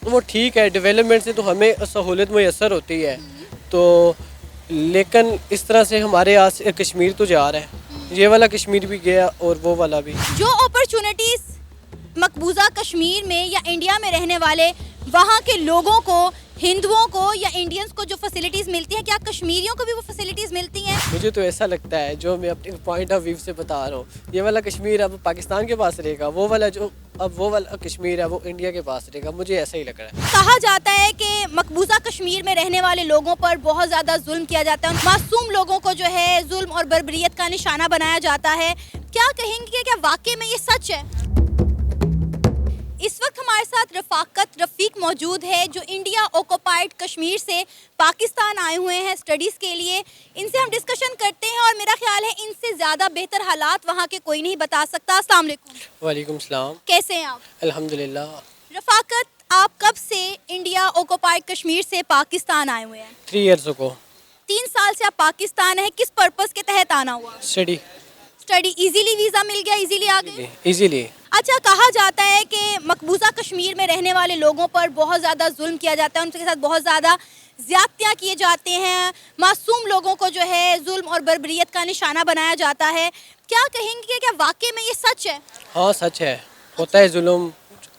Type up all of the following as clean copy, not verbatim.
وہ ٹھیک ہے، ڈیولپمنٹ سے تو ہمیں سہولت میسر ہوتی ہے، تو لیکن اس طرح سے ہمارے یہاں سے کشمیر تو جا رہا ہے، یہ والا کشمیر بھی گیا اور وہ والا بھی. جو اپرچونٹیز مقبوضہ کشمیر میں یا انڈیا میں رہنے والے وہاں کے لوگوں کو، ہندوؤں کو یا انڈینز کو جو فیسلٹیز ملتی ہیں، کیا کشمیریوں کو بھی وہ فیسلٹیز ملتی ہیں؟ مجھے تو ایسا لگتا ہے، جو میں اپنے پوائنٹ آف ویو سے بتا رہا ہوں، یہ والا کشمیر اب پاکستان کے پاس رہے گا، وہ والا کشمیر ہے وہ انڈیا کے پاس رہے گا، مجھے ایسا ہی لگ رہا ہے. کہا جاتا ہے کہ مقبوضہ کشمیر میں رہنے والے لوگوں پر بہت زیادہ ظلم کیا جاتا ہے، معصوم لوگوں کو جو ہے ظلم اور بربریت کا نشانہ بنایا جاتا ہے. کیا کہیں گے کہ کیا واقعی میں یہ سچ ہے؟ اس وقت ہمارے ساتھ رفیق موجود ہے، جو انڈیا آکوپائڈ کشمیر سے پاکستان آئے ہوئے ہیں اسٹڈیز کے لیے. ان سے ہم ڈسکشن کرتے ہیں اور میرا خیال ہے ان سے زیادہ بہتر حالات وہاں کے کوئی نہیں بتا سکتا. السلام علیکم. وعلیکم السلام. کیسے ہیں آپ؟ الحمدللہ. رفاقت، آپ کب سے انڈیا آکوپائڈ کشمیر سے پاکستان آئے ہوئے ہیں؟ 3 ایئرس کو. 3 سال سے آپ پاکستان ہیں، کس پرپس کے تحت آنا ہوا؟ اسٹڈی. ایزیلی ویزا مل گیا، ایزیلی آ گئے؟ ایزیلی. اچھا، کہا جاتا ہے کہ مقبوضہ کشمیر میں رہنے والے لوگوں پر بہت زیادہ ظلم کیا جاتا ہے، ان کے ساتھ بہت زیادہ زیادتیاں کیے جاتے ہیں، معصوم لوگوں کو جو ہے ظلم اور بربریت کا نشانہ بنایا جاتا ہے. کیا کہیں گے کہ کیا واقعی میں یہ سچ ہے؟ ہاں سچ ہے، ہوتا ہے ظلم.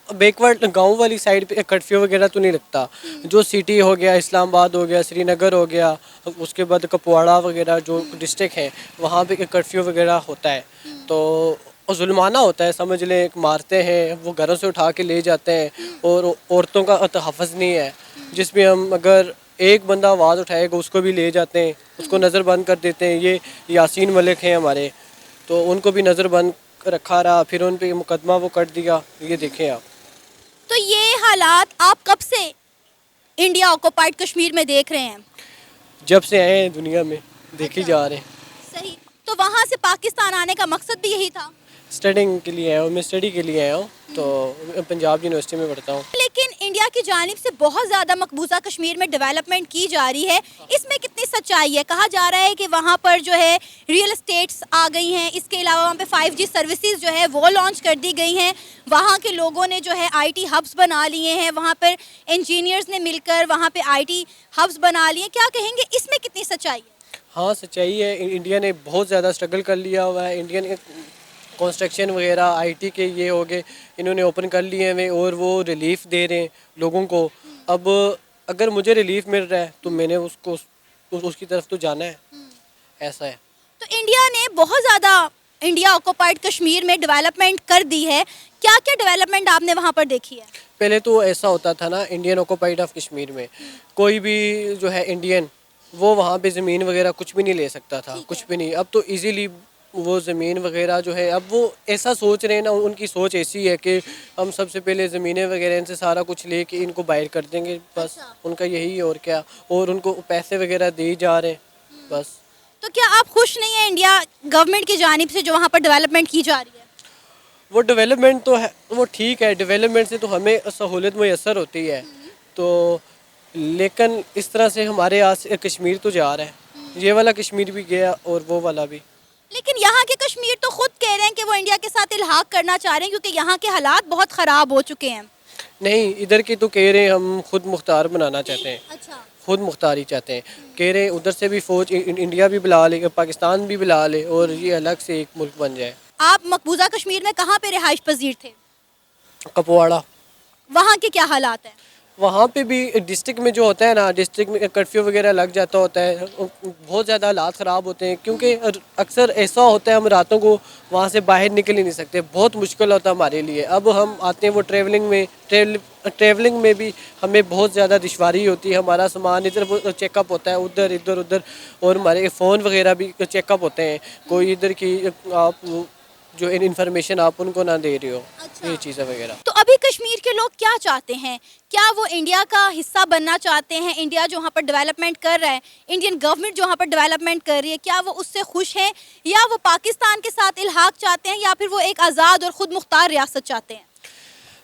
بیکورڈ گاؤں والی سائڈ پہ کرفیو وغیرہ تو نہیں لگتا، جو سٹی ہو گیا، اسلام آباد ہو گیا، سری نگر ہو گیا، اس کے بعد کپواڑہ وغیرہ جو ڈسٹرکٹ ہے وہاں پہ کرفیو وغیرہ ہوتا ہے، تو ظلمانہ ہوتا ہے، سمجھ لیں مارتے ہیں، وہ گھروں سے اٹھا کے لے جاتے ہیں، اور عورتوں کا تحفظ نہیں ہے، جس میں ہم اگر ایک بندہ آواز اٹھائے گا اس کو بھی لے جاتے ہیں، اس کو نظر بند کر دیتے ہیں. یہ یاسین ملک ہیں ہمارے، تو ان کو بھی نظر بند رکھا رہا، پھر ان پہ مقدمہ وہ کر دیا. یہ دیکھیں آپ. تو یہ حالات آپ کب سے انڈیا آکوپائڈ کشمیر میں دیکھ رہے ہیں؟ جب سے آئے ہیں دنیا میں دیکھی جا رہے ہیں. صحیح. تو وہاں سے پاکستان آنے کا مقصد بھی یہی تھا؟ اسٹڈنگ کے لیے آیا ہوں، میں اسٹڈی کے لیے آیا ہوں، تو پنجاب یونیورسٹی میں پڑھتا ہوں. لیکن انڈیا کی جانب سے بہت زیادہ مقبوضہ کشمیر میں ڈیولپمنٹ کی جا رہی ہے، اس میں کتنی سچائی ہے؟ کہا جا رہا ہے کہ وہاں پر جو ہے ریئل اسٹیٹس آ گئی ہیں، اس کے علاوہ وہاں پہ 5G سروسز جو ہے وہ لانچ کر دی گئی ہیں، وہاں کے لوگوں نے جو ہے IT ہبس بنا لیے ہیں، وہاں پر انجینئرز نے مل کر وہاں پہ IT ہبس بنا لیے ہیں. کیا کہیں گے اس میں کتنی سچائی ہے؟ ہاں سچائی ہے، انڈیا نے بہت زیادہ اسٹرگل کر لیا ہوا ہے. انڈیا نے کنسٹرکشن وغیرہ IT کے یہ ہو گئے، انہوں نے اوپن کر لیے ہیں اور وہ ریلیف دے رہے ہیں لوگوں کو. اب اگر مجھے ریلیف مل رہا ہے تو میں نے اس کی طرف تو جانا ہے، ایسا ہے. تو انڈیا نے بہت زیادہ انڈیا آکوپائڈ کشمیر میں ڈیولپمنٹ کر دی ہے. کیا کیا ڈیولپمنٹ آپ نے وہاں پر دیکھی ہے؟ پہلے تو ایسا ہوتا تھا نا، انڈین آکوپائڈ آف کشمیر میں کوئی بھی جو ہے انڈین وہ وہاں پہ زمین وغیرہ کچھ بھی نہیں لے سکتا تھا، کچھ بھی نہیں. اب تو ایزیلی وہ زمین وغیرہ جو ہے، اب وہ ایسا سوچ رہے ہیں نا، ان کی سوچ ایسی ہے کہ ہم سب سے پہلے زمینیں وغیرہ ان سے سارا کچھ لے کے ان کو باہر کر دیں گے، بس ان کا یہی. اور کیا، اور ان کو پیسے وغیرہ دی جا رہے ہیں بس. تو کیا آپ خوش نہیں ہیں انڈیا گورنمنٹ کی جانب سے جو وہاں پر ڈیولپمنٹ کی جا رہی ہے؟ وہ ڈیولپمنٹ تو ہے، وہ ٹھیک ہے، ڈیولپمنٹ سے تو ہمیں سہولت میسر ہوتی ہے، تو لیکن اس طرح سے ہمارے یہاں سے کشمیر تو جا رہا ہے، یہ والا کشمیر بھی گیا اور وہ والا بھی. لیکن یہاں کے کشمیر تو خود کہہ رہے ہیں کہ وہ انڈیا کے ساتھ الحاق کرنا چاہ رہے ہیں کیونکہ یہاں کے حالات بہت خراب ہو چکے ہیں. نہیں، ادھر کے تو کہہ رہے ہیں ہم خود مختار بنانا چاہتے ہیں. اچھا. خود مختاری چاہتے ہیں، کہہ رہے ہیں ادھر سے بھی فوج انڈیا بھی بلا لے، پاکستان بھی بلا لے اور یہ الگ سے ایک ملک بن جائے. آپ مقبوضہ کشمیر میں کہاں پہ رہائش پذیر تھے؟ کپواڑہ. وہاں کے کیا حالات ہیں؟ وہاں پہ بھی ڈسٹرکٹ میں جو ہوتا ہے نا، ڈسٹرکٹ میں کرفیو وغیرہ لگ جاتا ہوتا ہے، بہت زیادہ حالات خراب ہوتے ہیں، کیونکہ اکثر ایسا ہوتا ہے ہم راتوں کو وہاں سے باہر نکل ہی نہیں سکتے، بہت مشکل ہوتا ہے ہمارے لیے. اب ہم آتے ہیں وہ ٹریولنگ میں بھی ہمیں بہت زیادہ دشواری ہوتی ہے. ہمارا سامان ادھر چیک اپ ہوتا ہے، ادھر اور ہمارے فون وغیرہ بھی چیک اپ ہوتے ہیں. کوئی ادھر کی آپ جو انفارمیشن آپ ان کو نہ دے رہے ہو، یہ چیزیں وغیرہ. تو ابھی کشمیر کے لوگ کیا چاہتے ہیں؟ کیا وہ انڈیا کا حصہ بننا چاہتے ہیں؟ انڈیا جو وہاں پر ڈیولپمنٹ کر رہا ہے، انڈین گورنمنٹ جو وہاں پر ڈیولپمنٹ کر رہی ہے، کیا وہ اس سے خوش ہیں، یا وہ پاکستان کے ساتھ الحاق چاہتے ہیں، یا پھر وہ ایک آزاد اور خود مختار ریاست چاہتے ہیں؟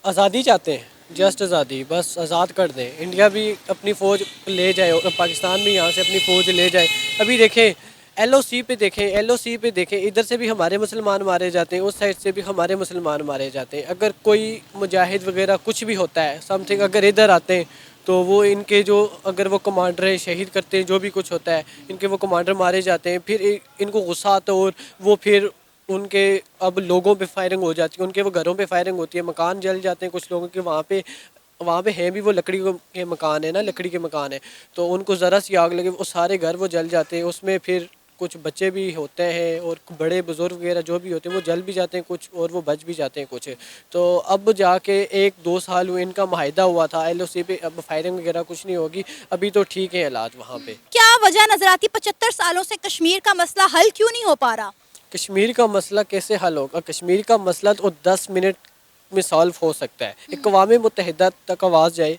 آزادی چاہتے ہیں، جسٹ آزادی، بس آزاد کر دیں. انڈیا بھی اپنی فوج لے جائے، پاکستان بھی یہاں سے اپنی فوج لے جائے. ابھی دیکھیں LOC پہ دیکھیں LOC پہ دیکھیں ادھر سے بھی ہمارے مسلمان مارے جاتے ہیں, اس سائڈ سے بھی ہمارے مسلمان مارے جاتے ہیں. اگر کوئی مجاہد وغیرہ کچھ بھی ہوتا ہے سم تھنگ اگر ادھر آتے ہیں تو وہ ان کے جو اگر وہ کمانڈر ہیں شہید کرتے ہیں, جو بھی کچھ ہوتا ہے ان کے وہ کمانڈر مارے جاتے ہیں, پھر ان کو غصہ آتا ہے اور وہ پھر ان کے اب لوگوں پہ فائرنگ ہو جاتی ہے, ان کے وہ گھروں پہ فائرنگ ہوتی ہے, مکان جل جاتے ہیں کچھ لوگوں کے. وہاں پہ ہیں بھی وہ لکڑی کے مکان ہیں نا, لکڑی کے مکان ہیں, تو ان کو ذرا سی آگ لگے وہ سارے گھر وہ جل جاتے ہیں. اس میں پھر کچھ بچے بھی ہوتے ہیں اور بڑے بزرگ وغیرہ جو بھی ہوتے ہیں وہ جل بھی جاتے ہیں کچھ, اور وہ بچ بھی جاتے ہیں کچھ. تو اب جا کے 1-2 سال ہوئے ان کا معاہدہ ہوا تھا LOC پہ, اب فائرنگ وغیرہ کچھ نہیں ہوگی, ابھی تو ٹھیک ہے حالات وہاں پہ. کیا وجہ نظر آتی 75 سالوں سے کشمیر کا مسئلہ حل کیوں نہیں ہو پا رہا؟ کشمیر کا مسئلہ کیسے حل ہوگا؟ کشمیر کا مسئلہ تو 10 منٹ میں سالو ہو سکتا ہے. اقوام متحدہ تک آواز جائے,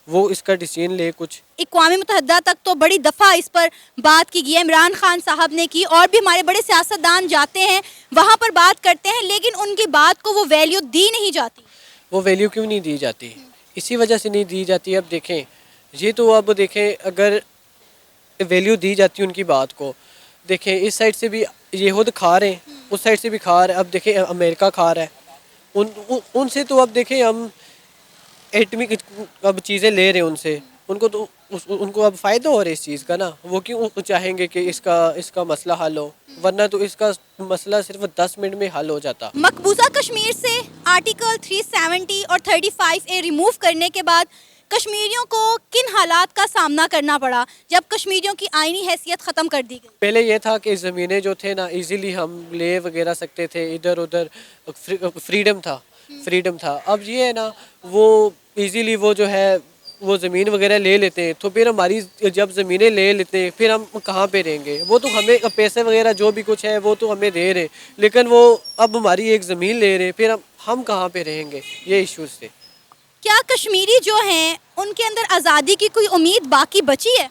وہ اس کا ڈیسیژن لے کچھ. اقوام متحدہ تک تو بڑی دفعہ اس پر بات کی گئی ہے, عمران خان صاحب نے کی, اور بھی ہمارے بڑے سیاستدان جاتے ہیں وہاں پر بات کرتے ہیں, لیکن ان کی بات کو وہ ویلیو دی نہیں جاتی. وہ ویلیو کیوں نہیں دی جاتی؟ اسی وجہ سے نہیں دی جاتی. اب دیکھیں یہ تو اب دیکھیں اگر ویلیو دی جاتی ان کی بات کو, دیکھیں اس سائڈ سے بھی یہود کھا رہے ہیں, اس سائڈ سے بھی کھا رہے ہیں, اب دیکھیں امریکہ کھا رہا ہے, ان سے تو اب دیکھیں ہم ایٹمی اب چیزیں لے رہے ہیں ان سے, ان کو اب فائدہ ہو رہا ہے اس چیز کا نا. وہ کیوں چاہیں گے کہ اس کا مسئلہ حل ہو, ورنہ تو اس کا مسئلہ صرف 10 منٹ میں حل ہو جاتا. مقبوضہ کشمیر سے آرٹیکل 370 اور 35A ریموو کرنے کے بعد کشمیریوں کو کن حالات کا سامنا کرنا پڑا جب کشمیریوں کی آئینی حیثیت ختم کر دی گئی؟ پہلے یہ تھا کہ زمینیں جو تھے نا ایزیلی ہم لے وغیرہ سکتے تھے, ادھر ادھر فریڈم تھا. اب یہ ہے نا وہ ایزیلی وہ جو ہے وہ زمین وغیرہ لے لیتے ہیں, تو پھر ہماری جب زمینیں لے لیتے ہیں پھر ہم کہاں پہ رہیں گے؟ وہ تو ہمیں پیسے وغیرہ جو بھی کچھ ہے وہ تو ہمیں دے رہے, لیکن وہ اب ہماری ایک زمین لے رہے, پھر ہم کہاں پہ رہیں گے؟ یہ ایشوز تھے. کیا کشمیری جو ہیں ان کے اندر آزادی کی کوئی امید باقی بچی ہے؟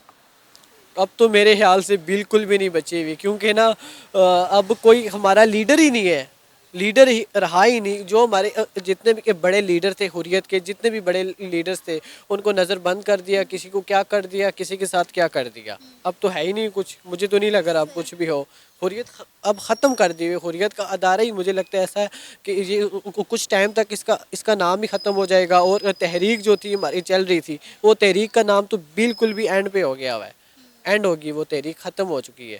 اب تو میرے خیال سے بالکل بھی نہیں بچی ہوئی, کیونکہ نا اب کوئی ہمارا لیڈر ہی نہیں ہے, لیڈر ہی رہا ہی نہیں. جو ہمارے جتنے بھی بڑے لیڈر تھے حریت کے, جتنے بھی بڑے لیڈرز تھے ان کو نظر بند کر دیا, کسی کو کیا کر دیا, کسی کے ساتھ کیا کر دیا. اب تو ہے ہی نہیں کچھ, مجھے تو نہیں لگ رہا اب کچھ بھی ہو. حریت اب ختم کر دی ہوئی, حریت کا ادارہ ہی مجھے لگتا ہے ایسا ہے کہ یہ کچھ ٹائم تک اس کا نام ہی ختم ہو جائے گا. اور تحریک جو تھی ہماری چل رہی تھی, وہ تحریک کا نام تو بالکل بھی اینڈ پہ ہو گیا ہوا ہے, اینڈ ہوگی, وہ تحریک ختم ہو چکی ہے.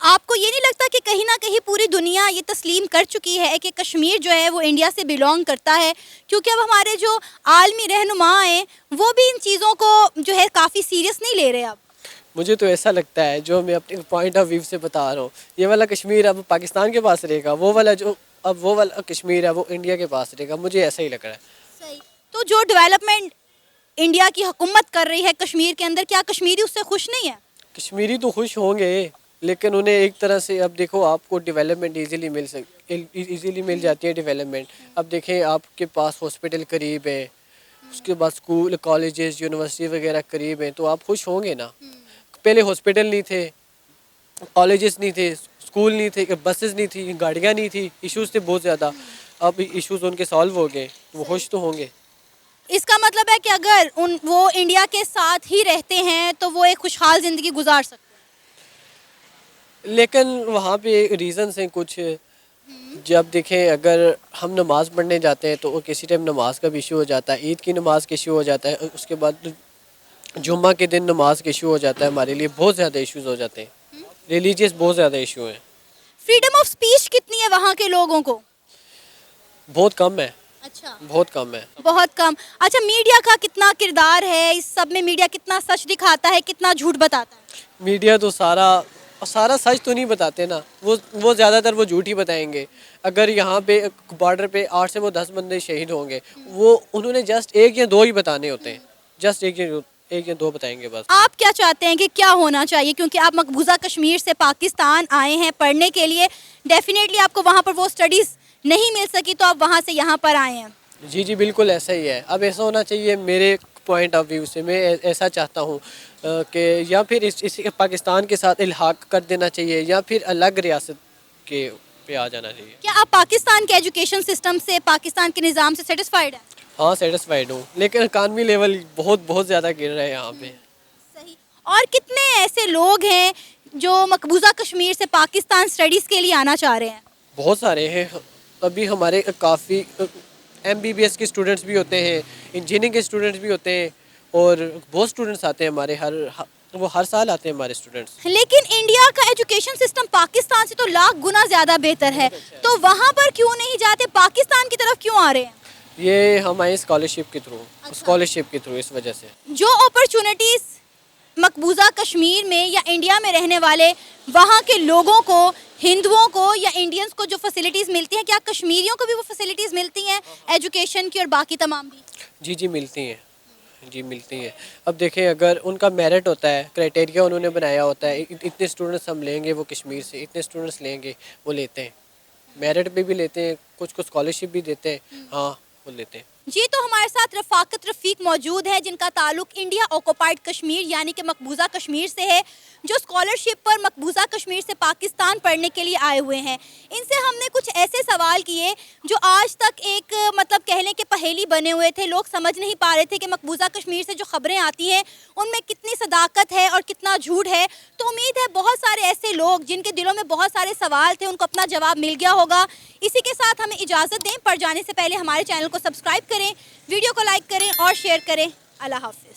آپ کو یہ نہیں لگتا کہ کہیں نہ کہیں پوری دنیا یہ تسلیم کر چکی ہے کہ کشمیر جو ہے وہ انڈیا سے بیلونگ کرتا ہے, کیونکہ اب ہمارے جو عالمی رہنما ہیں وہ بھی ان چیزوں کو جو ہے کافی سیریس نہیں لے رہے؟ اب مجھے تو ایسا لگتا ہے, جو میں اپنے پوائنٹ آف ویو سے بتا رہا ہوں, یہ والا کشمیر اب پاکستان کے پاس رہے گا, وہ والا کشمیر ہے وہ انڈیا کے پاس رہے گا, مجھے ایسا ہی لگ رہا ہے. صحیح. تو جو ڈیولپمنٹ انڈیا کی حکومت کر رہی ہے کشمیر کے اندر, کیا کشمیری اس سے خوش نہیں ہے؟ کشمیری تو خوش ہوں گے, لیکن انہیں ایک طرح سے اب دیکھو آپ کو ڈیولپمنٹ ایزیلی مل جاتی ہے ڈیولپمنٹ. اب دیکھیں آپ کے پاس ہاسپٹل قریب ہے, اس کے بعد اسکول کالجز یونیورسٹی وغیرہ قریب ہیں, تو آپ خوش ہوں گے نا. پہلے ہاسپٹل نہیں تھے, کالجز نہیں تھے, اسکول نہیں تھے, بسز نہیں تھی, گاڑیاں نہیں تھی, ایشوز تھے بہت زیادہ. اب ایشوز ان کے سالو ہو گئے, وہ خوش تو ہوں گے. اس کا مطلب ہے کہ اگر وہ انڈیا کے ساتھ ہی رہتے ہیں تو وہ ایک خوشحال زندگی گزار سکتے ہیں, لیکن وہاں پہ ریزنس ہیں کچھ. جب دیکھیں اگر ہم نماز پڑھنے جاتے ہیں تو کسی ٹائم نماز کا بھی ایشو ہو جاتا ہے, عید کی نماز کا ایشو ہو جاتا ہے, اس کے بعد جمعہ کے دن نماز کا ایشو ہو جاتا ہے. ہمارے لیے بہت زیادہ ایشوز ہو جاتے ہیں, ریلیجیس بہت زیادہ ایشو ہیں. فریڈم آف سپیچ کتنی ہے وہاں کے لوگوں کو؟ بہت کم ہے, اچھا, بہت کم ہے. بہت کم. اچھا, میڈیا کا کتنا کردار ہے اس سب میں؟ میڈیا کتنا سچ دکھاتا ہے, کتنا جھوٹ بتاتا ہے؟ میڈیا تو سارا سچ تو نہیں بتاتے نا, وہ زیادہ تر وہ جھوٹ ہی بتائیں گے. اگر یہاں پہ بارڈر پہ 8 سے 10 بندے شہید ہوں گے, وہ انہوں نے جسٹ 1 یا 2 ہی بتانے ہوتے ہیں, جسٹ 1 یا 2 بتائیں گے بس. آپ کیا چاہتے ہیں کہ کیا ہونا چاہیے؟ کیونکہ آپ مقبوضہ کشمیر سے پاکستان آئے ہیں پڑھنے کے لیے, ڈیفینیٹلی آپ کو وہاں پر وہ اسٹڈیز نہیں مل سکی تو آپ وہاں سے یہاں پر آئے ہیں. جی بالکل ایسا ہی ہے. اب ایسا ہونا چاہیے میرے پوائنٹ آف ویو سے, میں ایسا چاہتا ہوں کہ یا پھر اس پاکستان کے ساتھ الحاق کر دینا چاہیے, یا پھر الگ ریاست کے پہ آ جانا چاہیے. کیا آپ پاکستان کے ایجوکیشن سسٹم سے, پاکستان کے نظام سے سیٹسفائیڈ ہیں؟ ہاں سیٹسفائیڈ ہوں, لیکن اکانومی لیول بہت زیادہ گر رہا ہے یہاں پہ. صحیح. اور کتنے ایسے لوگ ہیں جو مقبوضہ کشمیر سے پاکستان اسٹڈیز کے لیے آنا چاہ رہے ہیں؟ بہت سارے ہیں. ابھی ہمارے کافی MBBS کے اسٹوڈنٹس بھی ہوتے ہیں, انجینئرنگ کے اسٹوڈنٹس بھی ہوتے ہیں, اور بہت اسٹوڈنٹس آتے ہیں ہمارے, وہ ہر سال آتے ہیں ہمارے اسٹوڈنٹس. لیکن انڈیا کا ایجوکیشن سسٹم پاکستان سے تو لاکھ گنا زیادہ بہتر ہے, تو وہاں پر کیوں نہیں جاتے, پاکستان کی طرف کیوں آ رہے ہیں؟ یہ ہماری اسکالرشپ کے تھرو اس وجہ سے. جو اپرچونٹیز مقبوضہ کشمیر میں یا انڈیا میں رہنے والے وہاں کے لوگوں کو, ہندوؤں کو یا انڈینس کو جو فیسلٹیز ملتی ہیں, کیا کشمیریوں کو بھی وہ فیسلٹیز ملتی ہیں ایجوکیشن کی اور باقی تمام بھی؟ جی ملتی ہیں, ملتی ہیں. اب دیکھیں, اگر ان کا میرٹ ہوتا ہے, کرائٹیریا انہوں نے بنایا ہوتا ہے, اتنے اسٹوڈنٹس ہم لیں گے وہ کشمیر سے, اتنے اسٹوڈنٹس لیں گے, وہ لیتے ہیں. میرٹ پہ بھی لیتے ہیں, کچھ کو اسکالرشپ بھی دیتے ہیں, ہاں وہ لیتے ہیں. جی, تو ہمارے ساتھ رفاقت رفیق موجود ہے جن کا تعلق انڈیا آکوپائڈ کشمیر یعنی کہ مقبوضہ کشمیر سے ہے, جو اسکالرشپ پر مقبوضہ کشمیر سے پاکستان پڑھنے کے لیے آئے ہوئے ہیں. ان سے ہم نے کچھ ایسے سوال کیے جو آج تک ایک مطلب کہہ لیں کہ پہیلی بنے ہوئے تھے. لوگ سمجھ نہیں پا رہے تھے کہ مقبوضہ کشمیر سے جو خبریں آتی ہیں ان میں کتنی صداقت ہے اور کتنا جھوٹ ہے. تو امید ہے بہت سارے ایسے لوگ جن کے دلوں میں بہت سارے سوال تھے ان کو اپنا جواب مل گیا ہوگا. اسی کے ساتھ ہمیں اجازت دیں, پر جانے سے پہلے ہمارے چینل کو سبسکرائب کریں, ویڈیو کو لائک کریں اور شیئر کریں. اللہ حافظ.